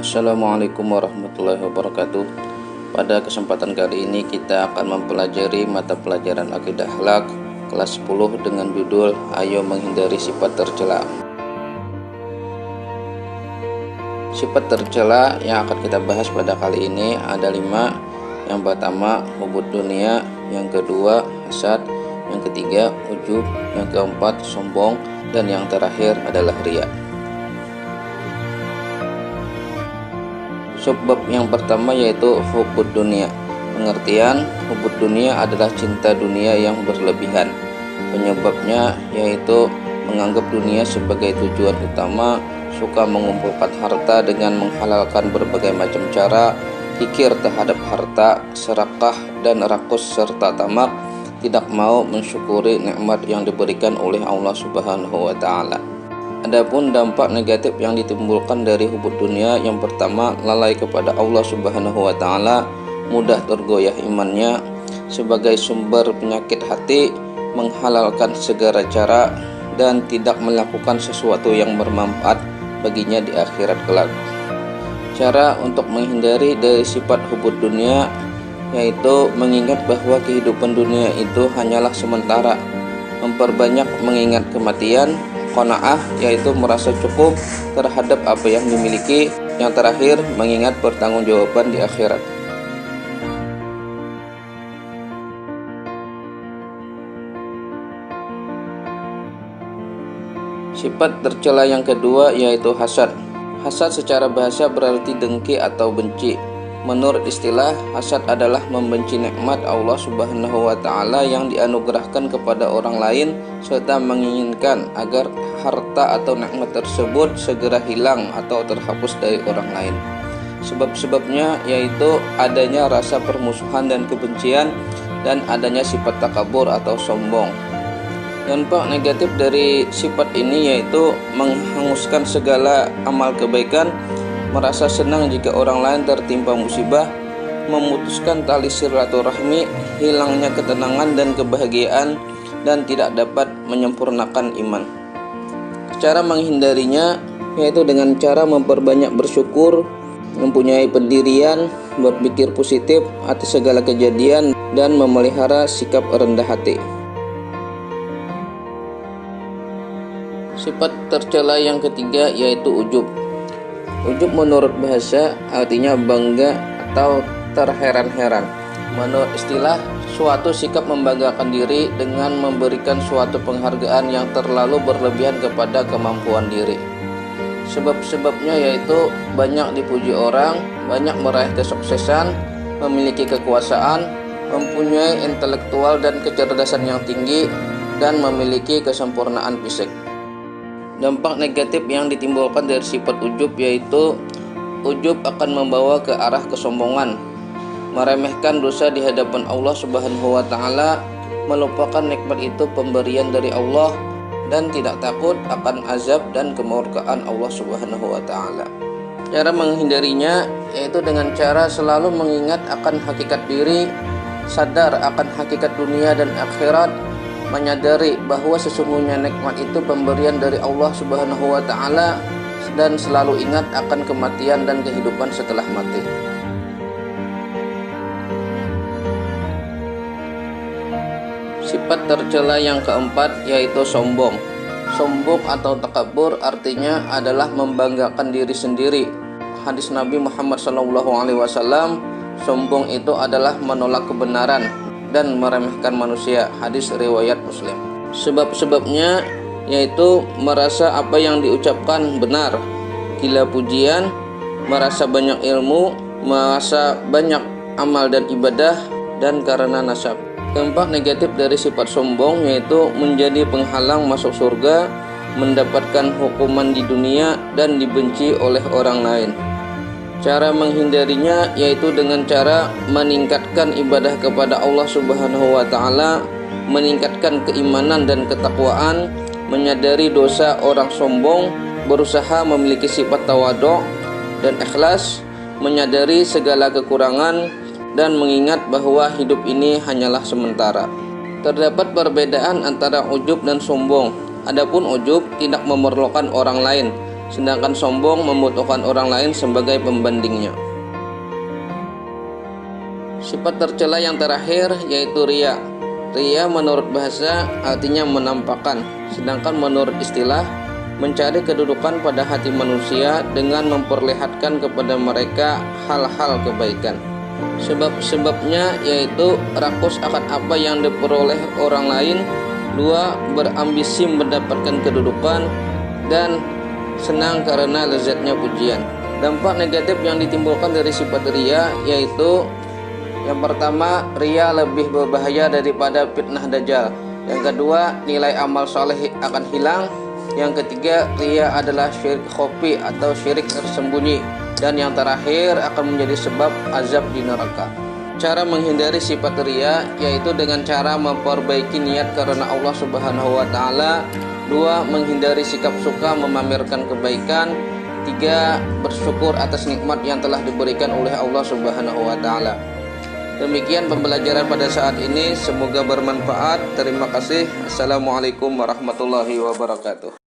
Assalamualaikum warahmatullahi wabarakatuh. Pada kesempatan kali ini kita akan mempelajari mata pelajaran akidah akhlak kelas 10 dengan judul Ayo Menghindari Sifat Tercela. Sifat tercela yang akan kita bahas pada kali ini ada 5. Yang pertama hubud dunia, yang kedua hasad, yang ketiga ujub, yang keempat sombong, dan yang terakhir adalah riya. Sebab yang pertama yaitu hubud dunia. Pengertian hubud dunia adalah cinta dunia yang berlebihan. Penyebabnya yaitu menganggap dunia sebagai tujuan utama, suka mengumpulkan harta dengan menghalalkan berbagai macam cara, kikir terhadap harta, serakah dan rakus serta tamak, tidak mau mensyukuri nikmat yang diberikan oleh Allah Subhanahu wa taala. Adapun dampak negatif yang ditimbulkan dari hubud dunia, yang pertama lalai kepada Allah Subhanahu wa taala, mudah tergoyah imannya, sebagai sumber penyakit hati, menghalalkan segala cara dan tidak melakukan sesuatu yang bermanfaat baginya di akhirat kelak. Cara untuk menghindari dari sifat hubud dunia yaitu mengingat bahwa kehidupan dunia itu hanyalah sementara, memperbanyak mengingat kematian, qanaah yaitu merasa cukup terhadap apa yang dimiliki, yang terakhir mengingat pertanggungjawaban di akhirat. Sifat tercela yang kedua yaitu hasad. Hasad secara bahasa berarti dengki atau benci. Menurut istilah, hasad adalah membenci nikmat Allah Subhanahu wa taala yang dianugerahkan kepada orang lain serta menginginkan agar harta atau nikmat tersebut segera hilang atau terhapus dari orang lain. Sebab-sebabnya yaitu adanya rasa permusuhan dan kebencian dan adanya sifat takabur atau sombong. Dampak negatif dari sifat ini yaitu menghanguskan segala amal kebaikan, merasa senang jika orang lain tertimpa musibah, memutuskan tali silaturahmi, hilangnya ketenangan dan kebahagiaan, dan tidak dapat menyempurnakan iman. Cara menghindarinya yaitu dengan cara memperbanyak bersyukur, mempunyai pendirian, berpikir positif atas segala kejadian, dan memelihara sikap rendah hati. Sifat tercela yang ketiga yaitu ujub. Ujub menurut bahasa artinya bangga atau terheran-heran. Menurut istilah, suatu sikap membanggakan diri dengan memberikan suatu penghargaan yang terlalu berlebihan kepada kemampuan diri. Sebab-sebabnya yaitu banyak dipuji orang, banyak meraih kesuksesan, memiliki kekuasaan, mempunyai intelektual dan kecerdasan yang tinggi, dan memiliki kesempurnaan fisik. Dampak negatif yang ditimbulkan dari sifat ujub yaitu ujub akan membawa ke arah kesombongan, meremehkan dosa di hadapan Allah Subhanahu wa taala, melupakan nikmat itu pemberian dari Allah, dan tidak takut akan azab dan kemurkaan Allah Subhanahu wa taala. Cara menghindarinya yaitu dengan cara selalu mengingat akan hakikat diri, sadar akan hakikat dunia dan akhirat, menyadari bahwa sesungguhnya nikmat itu pemberian dari Allah Subhanahu wa taala, dan selalu ingat akan kematian dan kehidupan setelah mati. Sifat tercela yang keempat yaitu sombong. Sombong atau takabur artinya adalah membanggakan diri sendiri. Hadis Nabi Muhammad SAW, sombong itu adalah menolak kebenaran dan meremehkan manusia. Hadis riwayat Muslim. Sebab-sebabnya yaitu merasa apa yang diucapkan benar, gila pujian, merasa banyak ilmu, merasa banyak amal dan ibadah, dan karena nasab. Dampak negatif dari sifat sombong yaitu menjadi penghalang masuk surga, mendapatkan hukuman di dunia, dan dibenci oleh orang lain. Cara menghindarinya yaitu dengan cara meningkatkan ibadah kepada Allah Subhanahu wa taala, meningkatkan keimanan dan ketakwaan, menyadari dosa orang sombong, berusaha memiliki sifat tawadhu dan ikhlas, menyadari segala kekurangan, dan mengingat bahwa hidup ini hanyalah sementara. Terdapat perbedaan antara ujub dan sombong. Adapun ujub tidak memerlukan orang lain, sedangkan sombong membutuhkan orang lain sebagai pembandingnya. Sifat tercela yang terakhir yaitu riya. Riya menurut bahasa artinya menampakkan, sedangkan menurut istilah mencari kedudukan pada hati manusia dengan memperlihatkan kepada mereka hal-hal kebaikan. Sebab-sebabnya yaitu rakus akan apa yang diperoleh orang lain, 2. berambisi mendapatkan kedudukan, dan senang karena lezatnya pujian. Dampak negatif yang ditimbulkan dari sifat riya yaitu yang pertama, riya lebih berbahaya daripada fitnah dajjal. Yang kedua, nilai amal soleh akan hilang. Yang ketiga, riya adalah syirik khafi atau syirik tersembunyi. Dan yang terakhir akan menjadi sebab azab di neraka. Cara menghindari sifat riya yaitu dengan cara memperbaiki niat karena Allah Subhanahu wa taala. 2. Menghindari sikap suka memamerkan kebaikan. 3. Bersyukur atas nikmat yang telah diberikan oleh Allah Subhanahu wa taala. Demikian pembelajaran pada saat ini, semoga bermanfaat. Terima kasih. Assalamualaikum warahmatullahi wabarakatuh.